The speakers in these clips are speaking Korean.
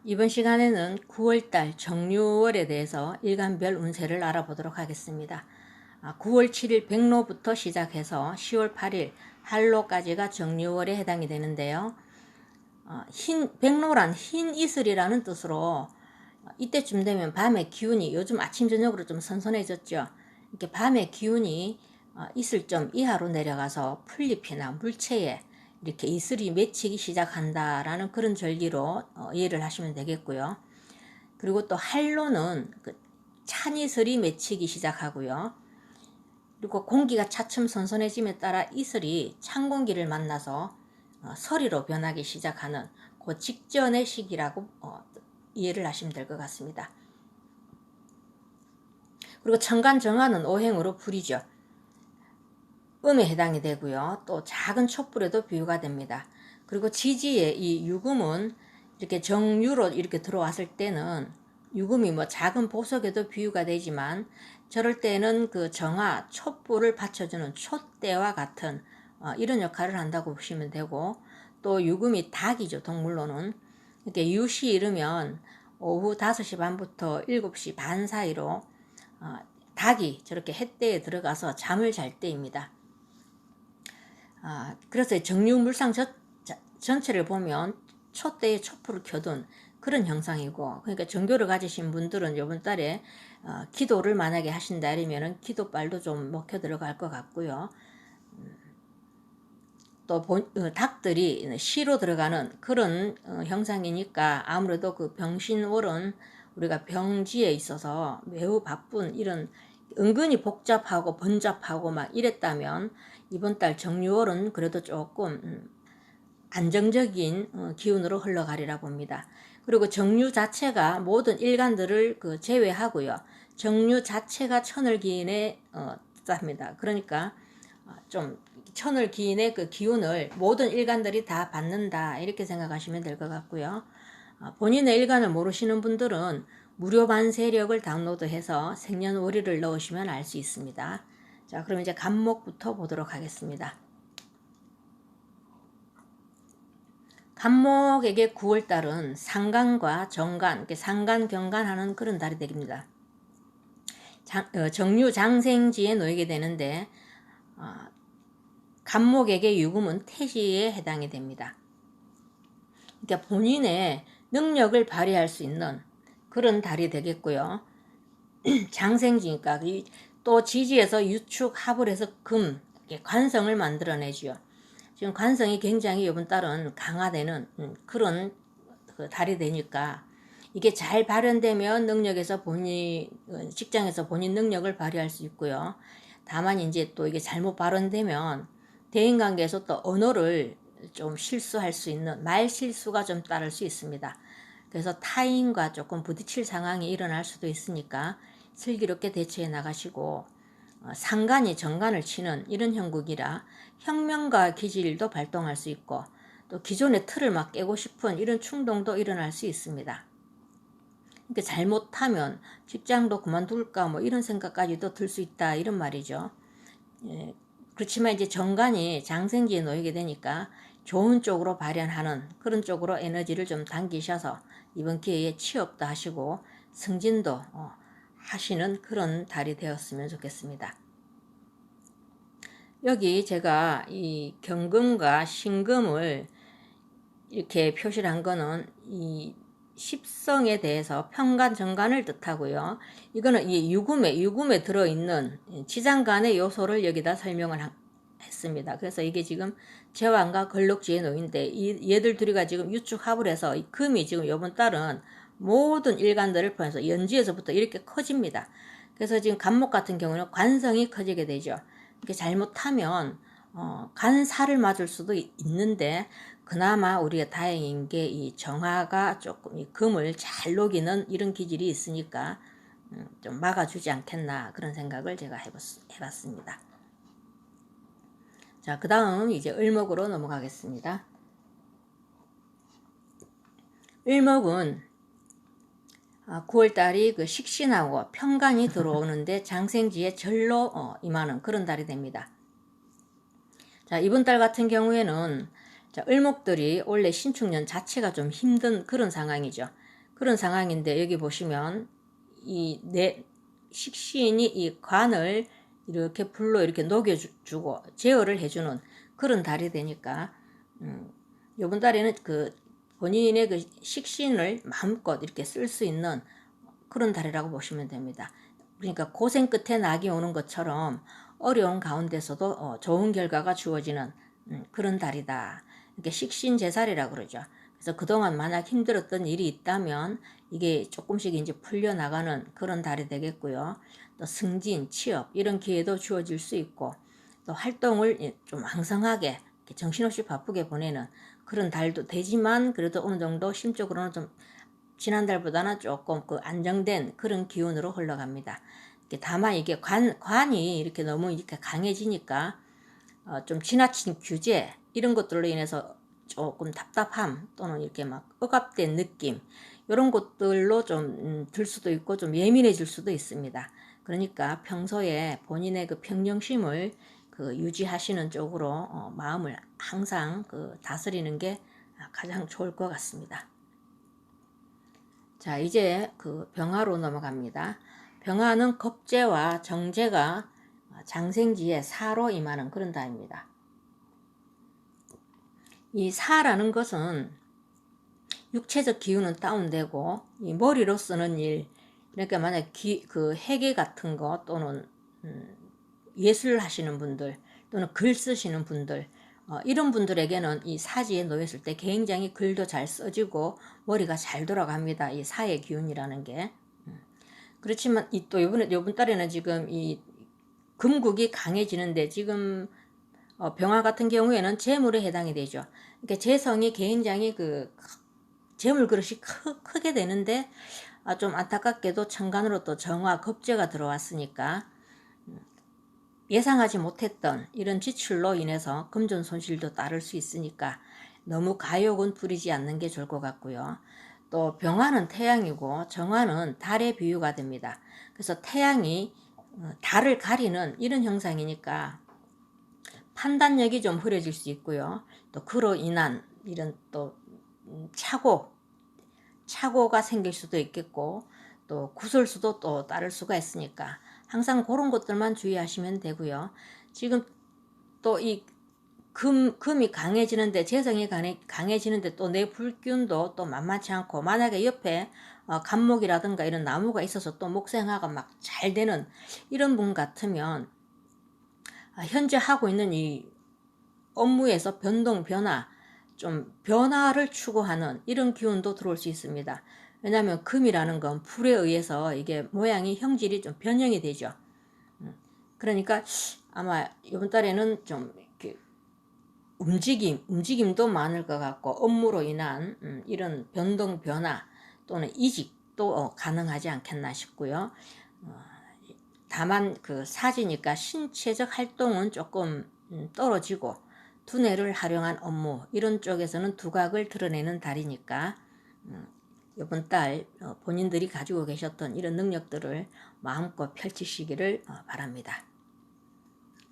이번 시간에는 9월달 정유월에 대해서 일간별 운세를 알아보도록 하겠습니다. 9월 7일 백로부터 시작해서 10월 8일 할로까지가 정유월에 해당이 되는데요. 백로란 흰 이슬이라는 뜻으로 이때쯤 되면 밤의 기운이 요즘 아침 저녁으로 좀 선선해졌죠. 이렇게 밤의 기운이 이슬점 이하로 내려가서 풀잎이나 물체에 이렇게 이슬이 맺히기 시작한다라는 그런 절기로 이해를 하시면 되겠고요. 그리고 또 할로는 찬 이슬이 맺히기 시작하고요. 그리고 공기가 차츰 선선해짐에 따라 이슬이 찬 공기를 만나서 서리로 변하기 시작하는 그 직전의 시기라고 이해를 하시면 될 것 같습니다. 그리고 천간정화는 오행으로 불이죠. 음에 해당이 되고요. 또 작은 촛불에도 비유가 됩니다. 그리고 지지의 이 유금은 이렇게 정유로 이렇게 들어왔을 때는 유금이 작은 보석에도 비유가 되지만 저럴 때는 그 정화, 촛불을 받쳐주는 촛대와 같은 이런 역할을 한다고 보시면 되고, 또 유금이 닭이죠. 동물로는 이렇게 유시 이르면 오후 5시 반부터 7시 반 사이로 닭이 저렇게 햇대에 들어가서 잠을 잘 때입니다. 그래서 정유물상 전체를 보면 촛대에 촛불을 켜둔 그런 형상이고, 그러니까 정교를 가지신 분들은 이번 달에 기도를 만약에 하신다 이러면은 기도빨도 좀 먹혀 들어갈 것 같고요. 또 닭들이 시로 들어가는 그런 형상이니까 아무래도 그 병신월은 우리가 병지에 있어서 매우 바쁜 이런 은근히 복잡하고 번잡하고 막 이랬다면 이번 달 정유월은 그래도 조금 안정적인 기운으로 흘러가리라 봅니다. 그리고 정유 자체가 모든 일간들을 제외하고요. 정유 자체가 천을기인에 쌉니다. 그러니까 좀 천을기인의 그 기운을 모든 일간들이 다 받는다 이렇게 생각하시면 될 것 같고요. 본인의 일간을 모르시는 분들은 무료 반세력을 다운로드해서 생년월일을 넣으시면 알 수 있습니다. 자, 그럼 이제 간목부터 보도록 하겠습니다. 간목에게 9월달은 상간과 정간, 상간, 경간하는 그런 달이 됩니다. 정유 장생지에 놓이게 되는데 간목에게 유금은 태지에 해당이 됩니다. 그러니까 본인의 능력을 발휘할 수 있는 그런 달이 되겠고요. 장생지니까 또 지지에서 유축 합을 해서 금, 관성을 만들어내죠. 지금 관성이 굉장히 이번 달은 강화되는 그런 달이 되니까 이게 잘 발현되면 능력에서 직장에서 본인 능력을 발휘할 수 있고요. 다만 이제 또 이게 잘못 발현되면 대인관계에서 또 언어를 좀 실수할 수 있는 말 실수가 좀 따를 수 있습니다. 그래서 타인과 조금 부딪힐 상황이 일어날 수도 있으니까 슬기롭게 대처해 나가시고, 상간이 정간을 치는 이런 형국이라 혁명과 기질도 발동할 수 있고 또 기존의 틀을 막 깨고 싶은 이런 충동도 일어날 수 있습니다. 그러니까 잘못하면 직장도 그만둘까 이런 생각까지도 들 수 있다 이런 말이죠. 그렇지만 이제 정간이 장생지에 놓이게 되니까 좋은 쪽으로 발현하는 그런 쪽으로 에너지를 좀 당기셔서 이번 기회에 취업도 하시고 승진도 하시는 그런 달이 되었으면 좋겠습니다. 여기 제가 이 경금과 신금을 이렇게 표시를 한 거는 이 십성에 대해서 편간, 정간을 뜻하고요. 이거는 이 유금에 들어있는 지장간의 요소를 여기다 설명을 했습니다. 그래서 이게 지금 제왕과 걸럭지에 놓인데 얘들 둘이가 지금 유축합을 해서 이 금이 지금 이번 달은 모든 일간들을 포함해서 연지에서부터 이렇게 커집니다. 그래서 지금 간목 같은 경우는 관성이 커지게 되죠. 이렇게 잘못하면 간살을 맞을 수도 있는데 그나마 우리가 다행인 게 이 정화가 조금 이 금을 잘 녹이는 이런 기질이 있으니까 좀 막아주지 않겠나 그런 생각을 제가 해봤습니다. 자, 그 다음 이제 을목으로 넘어가겠습니다. 을목은 9월달이 그 식신하고 편간이 들어오는데 장생지에 절로 임하는 그런 달이 됩니다. 자, 이번 달 같은 경우에는 자, 을목들이 원래 신축년 자체가 좀 힘든 그런 상황이죠. 그런 상황인데 여기 보시면 이 식신이 이 관을 이렇게 불로 이렇게 녹여주고 제어를 해주는 그런 달이 되니까 이번 달에는 그 본인의 그 식신을 마음껏 이렇게 쓸 수 있는 그런 달이라고 보시면 됩니다. 그러니까 고생 끝에 낙이 오는 것처럼 어려운 가운데서도 좋은 결과가 주어지는 그런 달이다. 이렇게 식신제살이라고 그러죠. 그래서 그동안 만약 힘들었던 일이 있다면 이게 조금씩 이제 풀려나가는 그런 달이 되겠고요. 또 승진, 취업 이런 기회도 주어질 수 있고 또 활동을 좀 왕성하게 정신없이 바쁘게 보내는 그런 달도 되지만 그래도 어느 정도 심적으로는 좀 지난달보다는 조금 그 안정된 그런 기운으로 흘러갑니다. 다만 이게 관이 이렇게 너무 이렇게 강해지니까 좀 지나친 규제 이런 것들로 인해서 조금 답답함 또는 이렇게 막 억압된 느낌 이런 것들로 좀 들 수도 있고 좀 예민해질 수도 있습니다. 그러니까 평소에 본인의 그 평정심을 그 유지하시는 쪽으로 마음을 항상 그 다스리는 게 가장 좋을 것 같습니다. 자, 이제 그 병화로 넘어갑니다. 병화는 겁재와 정제가 장생지에 사로 임하는 그런 달입니다. 이 사라는 것은 육체적 기운은 다운되고 이 머리로 쓰는 일, 그러니까 만약 그 회계 같은 거 또는 예술 하시는 분들 또는 글 쓰시는 분들 이런 분들에게는 이 사지에 놓였을 때 굉장히 글도 잘 써지고 머리가 잘 돌아갑니다. 이 사의 기운이라는 게. 그렇지만 또 이번 달에는 지금 이 금국이 강해지는데 지금 병화 같은 경우에는 재물에 해당이 되죠. 그러니까 재성이 굉장히 그 재물 그릇이 크게 되는데 좀 안타깝게도 천간으로 또 정화 겁재가 들어왔으니까 예상하지 못했던 이런 지출로 인해서 금전 손실도 따를 수 있으니까 너무 가욕은 부리지 않는 게 좋을 것 같고요. 또 병화는 태양이고 정화는 달의 비유가 됩니다. 그래서 태양이 달을 가리는 이런 형상이니까 판단력이 좀 흐려질 수 있고요. 또 그로 인한 이런 또 착오가 생길 수도 있겠고 또 구설수도 또 따를 수가 있으니까 항상 그런 것들만 주의하시면 되고요. 지금 또 이 금이 강해지는데 재성이 강해지는데 또 내 불균도 또 만만치 않고 만약에 옆에 간목이라든가 이런 나무가 있어서 또 목생화가 막 잘 되는 이런 분 같으면 현재 하고 있는 이 업무에서 변화 좀 변화를 추구하는 이런 기운도 들어올 수 있습니다. 왜냐하면 금이라는 건 불에 의해서 이게 모양이 형질이 좀 변형이 되죠. 그러니까 아마 이번 달에는 좀 이렇게 움직임도 많을 것 같고 업무로 인한 이런 변화 또는 이직도 가능하지 않겠나 싶고요. 다만 그 사지니까 신체적 활동은 조금 떨어지고 두뇌를 활용한 업무 이런 쪽에서는 두각을 드러내는 달이니까 이번 달 본인들이 가지고 계셨던 이런 능력들을 마음껏 펼치시기를 바랍니다.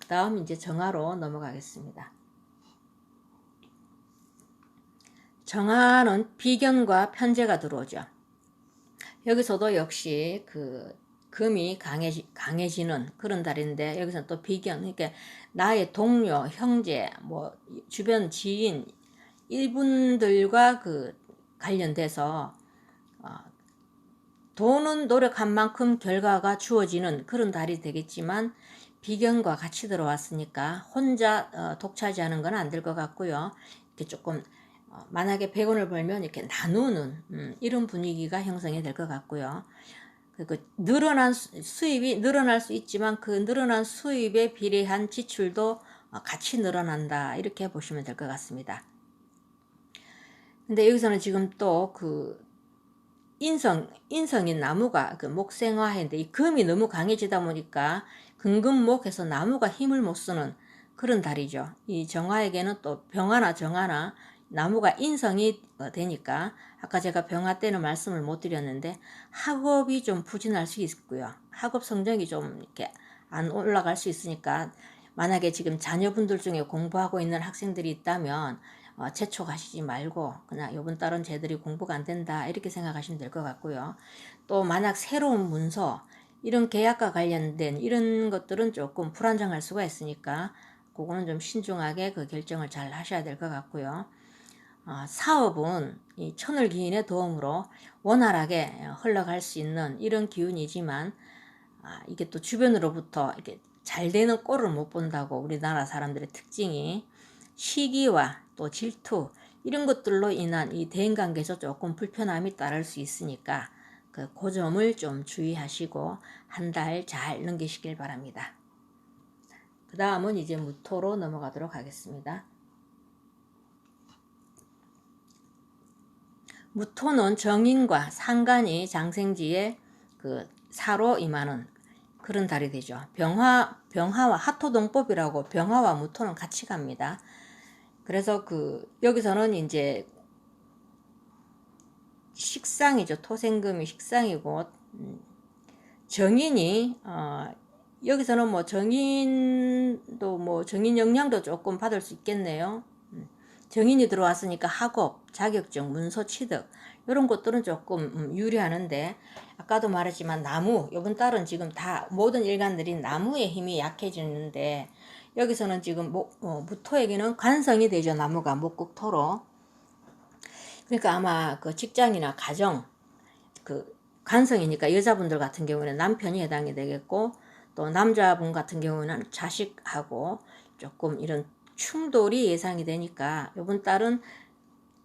그 다음 이제 정화로 넘어가겠습니다. 정화는 비견과 편재가 들어오죠. 여기서도 역시 그 금이 강해지는 그런 달인데 여기서 또 비견, 그러니까 나의 동료, 형제, 뭐 주변 지인 이분들과 그 관련돼서 돈은 노력한 만큼 결과가 주어지는 그런 달이 되겠지만 비견과 같이 들어왔으니까 혼자 독차지하는 건 안 될 것 같고요. 이렇게 조금 만약에 100원을 벌면 이렇게 나누는 이런 분위기가 형성이 될 것 같고요. 그 늘어난 수입이 늘어날 수 있지만 그 늘어난 수입에 비례한 지출도 같이 늘어난다 이렇게 보시면 될 것 같습니다. 근데 여기서는 지금 또 그 인성인 나무가 그 목생화인데 이 금이 너무 강해지다 보니까 금금목해서 나무가 힘을 못 쓰는 그런 달이죠. 이 정화에게는 또 병화나 정화나 나무가 인성이 되니까 아까 제가 병화 때는 말씀을 못 드렸는데 학업이 좀 부진할 수 있고요. 학업 성적이 좀 이렇게 안 올라갈 수 있으니까 만약에 지금 자녀분들 중에 공부하고 있는 학생들이 있다면 재촉하시지 말고 그냥 요번 달은 쟤들이 공부가 안 된다 이렇게 생각하시면 될 것 같고요. 또 만약 새로운 문서 이런 계약과 관련된 이런 것들은 조금 불안정할 수가 있으니까 그거는 좀 신중하게 그 결정을 잘 하셔야 될 것 같고요. 사업은 이 천을기인의 도움으로 원활하게 흘러갈 수 있는 이런 기운이지만 이게 또 주변으로부터 이렇게 잘 되는 꼴을 못 본다고 우리나라 사람들의 특징이 시기와 또 질투 이런 것들로 인한 이 대인관계에서 조금 불편함이 따를 수 있으니까 그 점을 좀 주의하시고 한 달 잘 넘기시길 바랍니다. 그 다음은 이제 무토로 넘어가도록 하겠습니다. 무토는 정인과 상간이 장생지에 그 사로 임하는 그런 달이 되죠. 병화와 하토동법이라고 병화와 무토는 같이 갑니다. 그래서 여기서는 이제 식상이죠. 토생금이 식상이고 정인이 여기서는 뭐 정인도 뭐 정인 영향도 조금 받을 수 있겠네요. 정인이 들어왔으니까 학업, 자격증, 문서 취득 이런 것들은 조금 유리하는데 아까도 말했지만 나무 이번 달은 지금 다 모든 일간들이 나무의 힘이 약해지는데 여기서는 지금 무토에게는 관성이 되죠. 나무가 목국토로. 그러니까 아마 그 직장이나 가정 그 관성이니까 여자분들 같은 경우는 남편이 해당이 되겠고 또 남자분 같은 경우는 자식하고 조금 이런 충돌이 예상이 되니까 이번 달은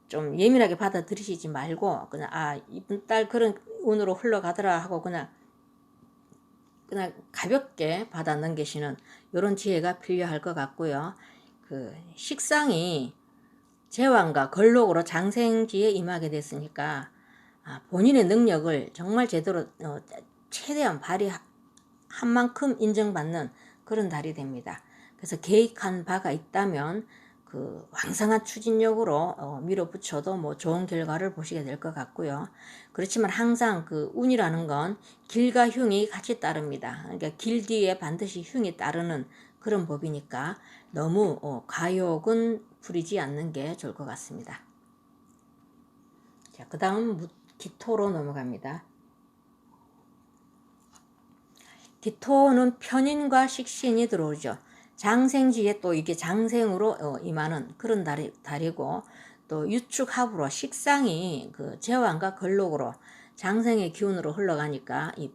좀 예민하게 받아들이시지 말고 그냥 이번 달 그런 운으로 흘러가더라 하고 그냥 가볍게 받아 넘기시는 이런 지혜가 필요할 것 같고요. 그 식상이 제왕과 걸록으로 장생지에 임하게 됐으니까 본인의 능력을 정말 제대로 최대한 발휘한 만큼 인정받는 그런 달이 됩니다. 그래서 계획한 바가 있다면 그 왕성한 추진력으로 밀어붙여도 뭐 좋은 결과를 보시게 될 것 같고요. 그렇지만 항상 그 운이라는 건 길과 흉이 같이 따릅니다. 그러니까 길 뒤에 반드시 흉이 따르는 그런 법이니까 너무 과욕은 부리지 않는 게 좋을 것 같습니다. 자, 그 다음 기토로 넘어갑니다. 기토는 편인과 식신이 들어오죠. 장생지에 또 이게 장생으로 임하는 그런 달이고 또 유축합으로 식상이 그 제왕과 걸록으로 장생의 기운으로 흘러가니까 이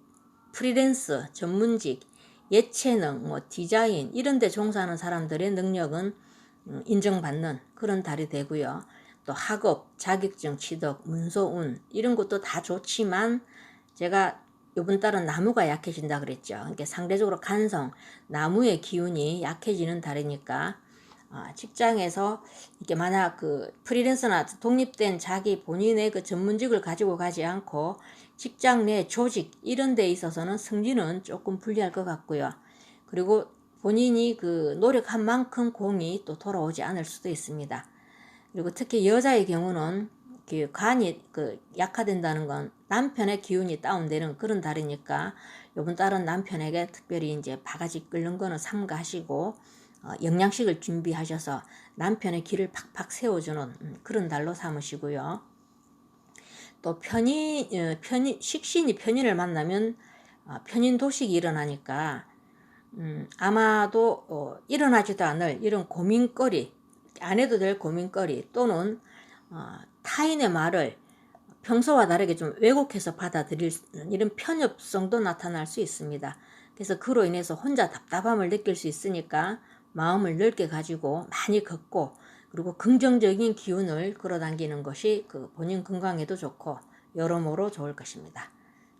프리랜서, 전문직, 예체능, 뭐 디자인 이런 데 종사하는 사람들의 능력은 인정받는 그런 달이 되고요. 또 학업, 자격증 취득, 문서운 이런 것도 다 좋지만 제가 이번 달은 나무가 약해진다 그랬죠. 그러니까 상대적으로 간성, 나무의 기운이 약해지는 달이니까 직장에서 이렇게 만약 그 프리랜서나 독립된 자기 본인의 그 전문직을 가지고 가지 않고 직장 내 조직 이런 데 있어서는 승진은 조금 불리할 것 같고요. 그리고 본인이 그 노력한 만큼 공이 또 돌아오지 않을 수도 있습니다. 그리고 특히 여자의 경우는 그 간이 약화된다는 건 남편의 기운이 다운되는 그런 달이니까 이번 달은 남편에게 특별히 이제 바가지 끓는 거는 삼가하시고 영양식을 준비하셔서 남편의 길을 팍팍 세워주는 그런 달로 삼으시고요. 또 식신이 편인을 만나면 편인도식이 일어나니까 아마도 일어나지도 않을 이런 고민거리, 안 해도 될 고민거리 또는 타인의 말을 평소와 다르게 좀 왜곡해서 받아들일 이런 편협성도 나타날 수 있습니다. 그래서 그로 인해서 혼자 답답함을 느낄 수 있으니까 마음을 넓게 가지고 많이 걷고 그리고 긍정적인 기운을 끌어당기는 것이 그 본인 건강에도 좋고 여러모로 좋을 것입니다.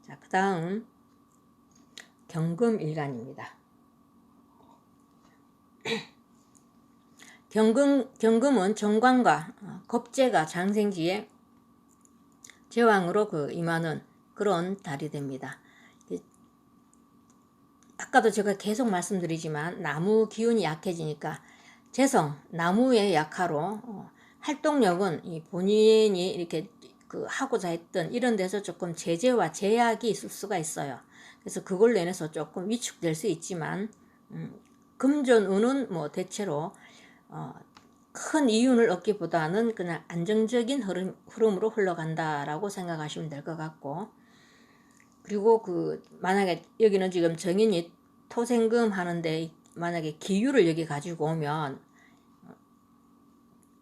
자, 그 다음 경금일간입니다. 경금은 정관과 겁재가 장생지에 제왕으로 임하는 그런 달이 됩니다. 아까도 제가 계속 말씀드리지만 나무 기운이 약해지니까 재성, 나무의 약화로 활동력은 본인이 이렇게 하고자 했던 이런 데서 조금 제재와 제약이 있을 수가 있어요. 그래서 그걸로 인해서 조금 위축될 수 있지만 금전운은 뭐 대체로 큰 이윤을 얻기보다는 그냥 안정적인 흐름으로 흘러간다라고 생각하시면 될 것 같고, 그리고 만약에 여기는 지금 정인이 토생금 하는데 만약에 기유를 여기 가지고 오면,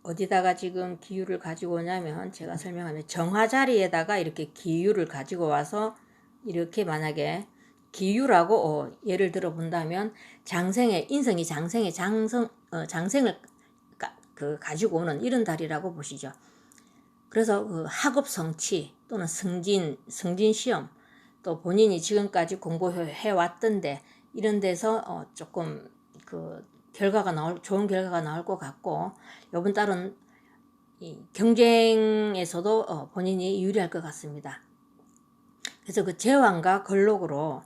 어디다가 지금 기유를 가지고 오냐면, 제가 설명하면 정화 자리에다가 이렇게 기유를 가지고 와서 이렇게 만약에 기유라고 예를 들어 본다면, 인성이 장생을 가지고 오는 이런 달이라고 보시죠. 그래서 학업 성취 또는 승진 시험, 또 본인이 지금까지 공부해 왔던데 이런 데서 조금 좋은 결과가 나올 것 같고, 이번 달은 이 경쟁에서도 본인이 유리할 것 같습니다. 그래서 제왕과 걸록으로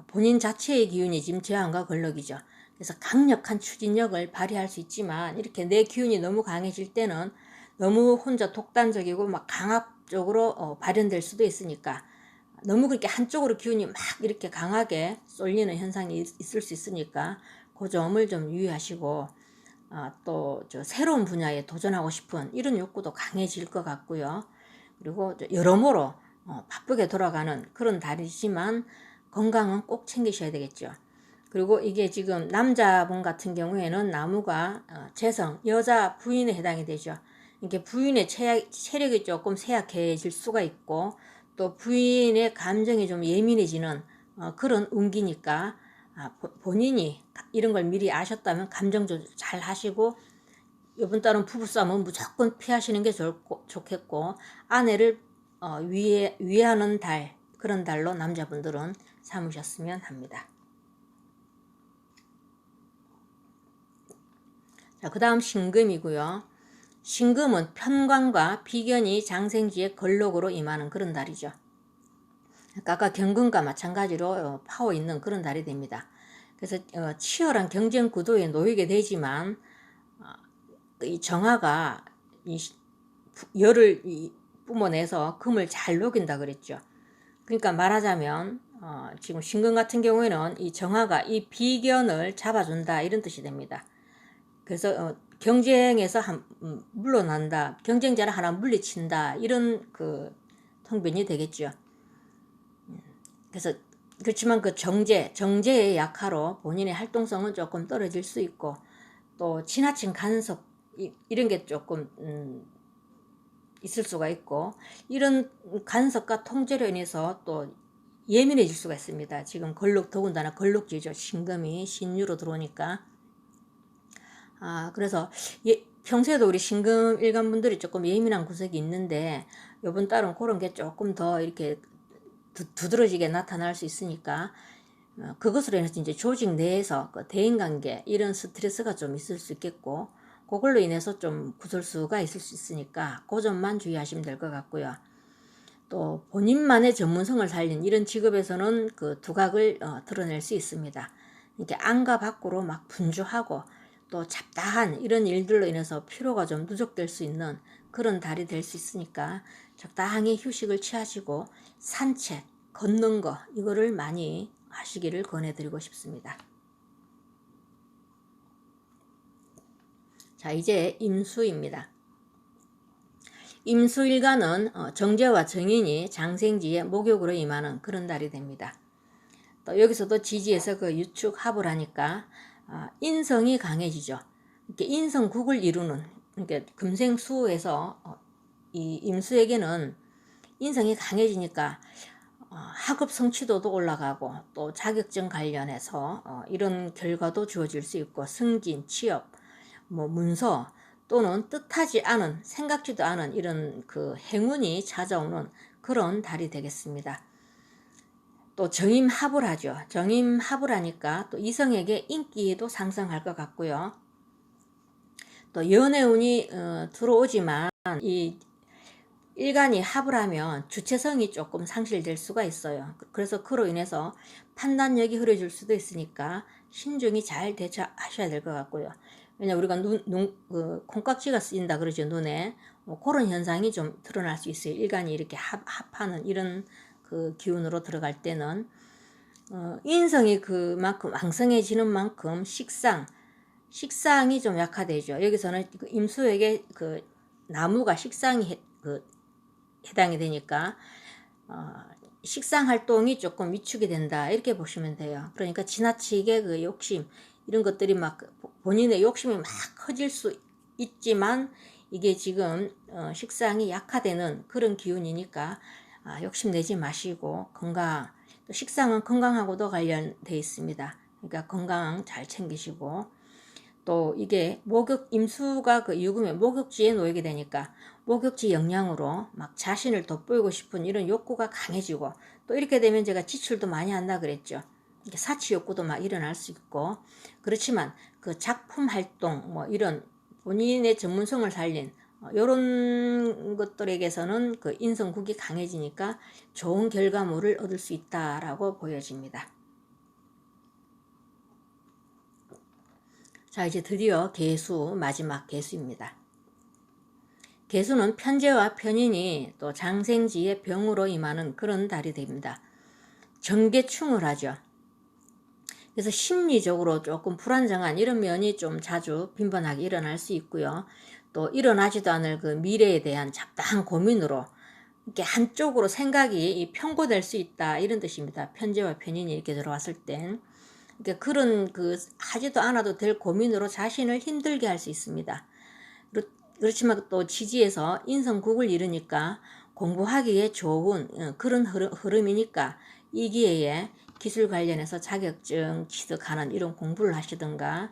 본인 자체의 기운이 지금 제왕과 걸록이죠. 그래서 강력한 추진력을 발휘할 수 있지만, 이렇게 내 기운이 너무 강해질 때는 너무 혼자 독단적이고 막 강압적으로 발현될 수도 있으니까, 너무 그렇게 한쪽으로 기운이 막 이렇게 강하게 쏠리는 현상이 있을 수 있으니까 그 점을 좀 유의하시고, 또 새로운 분야에 도전하고 싶은 이런 욕구도 강해질 것 같고요. 그리고 여러모로 바쁘게 돌아가는 그런 달이지만 건강은 꼭 챙기셔야 되겠죠. 그리고 이게 지금 남자분 같은 경우에는 나무가 재성, 여자 부인에 해당이 되죠. 이게 부인의 체력이 조금 쇠약해질 수가 있고, 또 부인의 감정이 좀 예민해지는 그런 운기니까, 본인이 이런 걸 미리 아셨다면 감정 조절 잘 하시고, 이번 달은 부부싸움은 무조건 피하시는 게 좋겠고, 아내를 위하는 달, 그런 달로 남자분들은 삼으셨으면 합니다. 자, 그 다음 신금이고요. 신금은 편관과 비견이 장생지에 걸록으로 임하는 그런 달이죠. 아까 경금과 마찬가지로 파워 있는 그런 달이 됩니다. 그래서 치열한 경쟁 구도에 놓이게 되지만, 이 정화가 열을 뿜어내서 금을 잘 녹인다 그랬죠. 그러니까 말하자면 지금 신금 같은 경우에는 이 정화가 이 비견을 잡아준다 이런 뜻이 됩니다. 그래서 경쟁에서 물러난다, 경쟁자를 하나 물리친다, 이런 통변이 되겠죠. 그래서 그렇지만 정제의 약화로 본인의 활동성은 조금 떨어질 수 있고, 또 지나친 간섭 이런 게 조금 있을 수가 있고, 이런 간섭과 통제로 인해서 또 예민해질 수가 있습니다. 지금 더군다나 걸록지죠. 신금이 신유로 들어오니까. 그래서 평소에도 우리 신금 일간분들이 조금 예민한 구석이 있는데, 이번 달은 그런 게 조금 더 이렇게 두드러지게 나타날 수 있으니까, 그것으로 인해서 이제 조직 내에서 대인관계 이런 스트레스가 좀 있을 수 있겠고, 그걸로 인해서 좀 구설수가 있을 수 있으니까 그 점만 주의하시면 될 것 같고요. 또 본인만의 전문성을 살린 이런 직업에서는 두각을 드러낼 수 있습니다. 이렇게 안과 밖으로 막 분주하고 또 잡다한 이런 일들로 인해서 피로가 좀 누적될 수 있는 그런 달이 될 수 있으니까, 적당히 휴식을 취하시고 산책, 걷는 거 이거를 많이 하시기를 권해드리고 싶습니다. 자, 이제 임수입니다. 임수일간은 정제와 정인이 장생지에 목욕으로 임하는 그런 달이 됩니다. 또 여기서도 지지에서 유축합을 하니까 인성이 강해지죠. 이렇게 인성국을 이루는, 이렇게 금생수에서 이 임수에게는 인성이 강해지니까 학업 성취도도 올라가고, 또 자격증 관련해서 이런 결과도 주어질 수 있고, 승진, 취업, 문서 또는 뜻하지 않은, 생각지도 않은 이런 행운이 찾아오는 그런 달이 되겠습니다. 또 정임합을 하죠. 정임합을 하니까 또 이성에게 인기도 상승할 것 같고요. 또 연애운이 들어오지만, 이 일간이 합을 하면 주체성이 조금 상실될 수가 있어요. 그래서 그로 인해서 판단력이 흐려질 수도 있으니까 신중히 잘 대처하셔야 될 것 같고요. 왜냐 우리가 콩깍지가 쓰인다 그러죠. 눈에 그런 현상이 좀 드러날 수 있어요. 일간이 이렇게 합하는 이런 기운으로 들어갈 때는 인성이 그만큼 왕성해지는 만큼 식상, 식상이 좀 약화되죠. 여기서는 그 임수에게 그 나무가 식상이 해당이 되니까 식상 활동이 조금 위축이 된다 이렇게 보시면 돼요. 그러니까 지나치게 그 욕심 이런 것들이 막 본인의 욕심이 막 커질 수 있지만 이게 지금 식상이 약화되는 그런 기운이니까 욕심내지 마시고 건강, 또 식상은 건강하고도 관련돼 있습니다. 그러니까 건강 잘 챙기시고, 또 이게 임수가 그 유금의 목욕지에 놓이게 되니까 목욕지 영향으로 막 자신을 돋보이고 싶은 이런 욕구가 강해지고, 또 이렇게 되면 제가 지출도 많이 한다 그랬죠. 사치 욕구도 막 일어날 수 있고, 그렇지만 그 작품 활동 뭐 이런 본인의 전문성을 살린 이런 것들에게서는 그 인성국이 강해지니까 좋은 결과물을 얻을 수 있다라고 보여집니다. 자, 이제 드디어 개수, 마지막 개수입니다. 개수는 편재와 편인이 또 장생지의 병으로 임하는 그런 달이 됩니다. 정계충을 하죠. 그래서 심리적으로 조금 불안정한 이런 면이 좀 자주 빈번하게 일어날 수 있고요. 또 일어나지도 않을 그 미래에 대한 잡다한 고민으로 이렇게 한쪽으로 생각이 편고될 수 있다 이런 뜻입니다. 편재와 편인이 이렇게 들어왔을 땐. 그러니까 그런 그 하지도 않아도 될 고민으로 자신을 힘들게 할 수 있습니다. 그렇지만 또 지지에서 인성국을 이루니까 공부하기에 좋은 그런 흐름이니까 이 기회에 기술 관련해서 자격증 취득하는 이런 공부를 하시든가,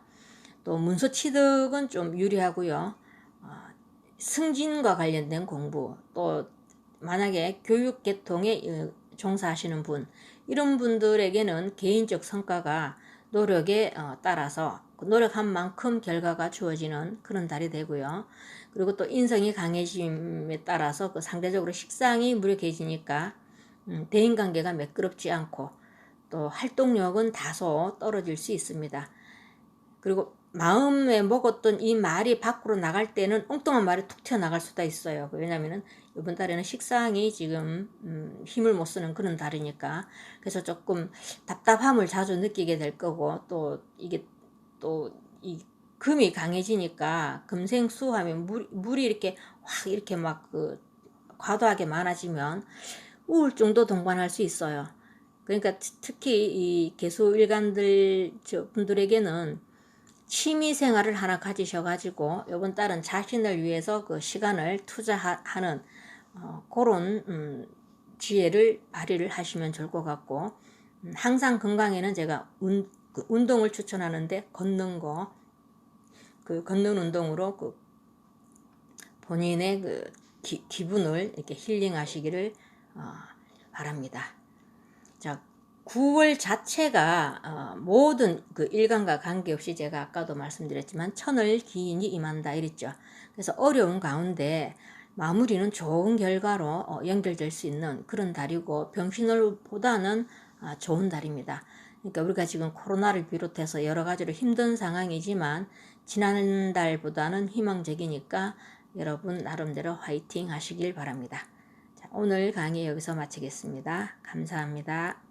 또 문서 취득은 좀 유리하고요. 승진과 관련된 공부, 또 만약에 교육 계통에 종사하시는 분, 이런 분들에게는 개인적 성과가 노력에 따라서 노력한 만큼 결과가 주어지는 그런 달이 되고요. 그리고 또 인성이 강해짐에 따라서 그 상대적으로 식상이 무력해지니까 대인관계가 매끄럽지 않고 또 활동력은 다소 떨어질 수 있습니다. 그리고 마음에 먹었던 이 말이 밖으로 나갈 때는 엉뚱한 말이 툭 튀어나갈 수도 있어요. 왜냐면은 이번 달에는 식상이 지금 힘을 못 쓰는 그런 달이니까. 그래서 조금 답답함을 자주 느끼게 될 거고, 또 이게 또 이 금이 강해지니까 금생수하면 물이 이렇게 확 이렇게 막 그 과도하게 많아지면 우울증도 동반할 수 있어요. 그러니까 특히 이 개수 일간들 분들에게는 취미 생활을 하나 가지셔가지고 이번 달은 자신을 위해서 그 시간을 투자하는 그런 지혜를 발휘를 하시면 좋을 것 같고, 항상 건강에는 제가 그 운동을 추천하는데 걷는 거, 그 걷는 운동으로 그 본인의 그 기분을 이렇게 힐링하시기를 바랍니다. 자, 9월 자체가 모든 그 일간과 관계없이 제가 아까도 말씀드렸지만 천을 기인이 임한다 이랬죠. 그래서 어려운 가운데 마무리는 좋은 결과로 연결될 수 있는 그런 달이고, 병신월보다는 좋은 달입니다. 그러니까 우리가 지금 코로나를 비롯해서 여러 가지로 힘든 상황이지만 지난달보다는 희망적이니까 여러분 나름대로 화이팅 하시길 바랍니다. 자, 오늘 강의 여기서 마치겠습니다. 감사합니다.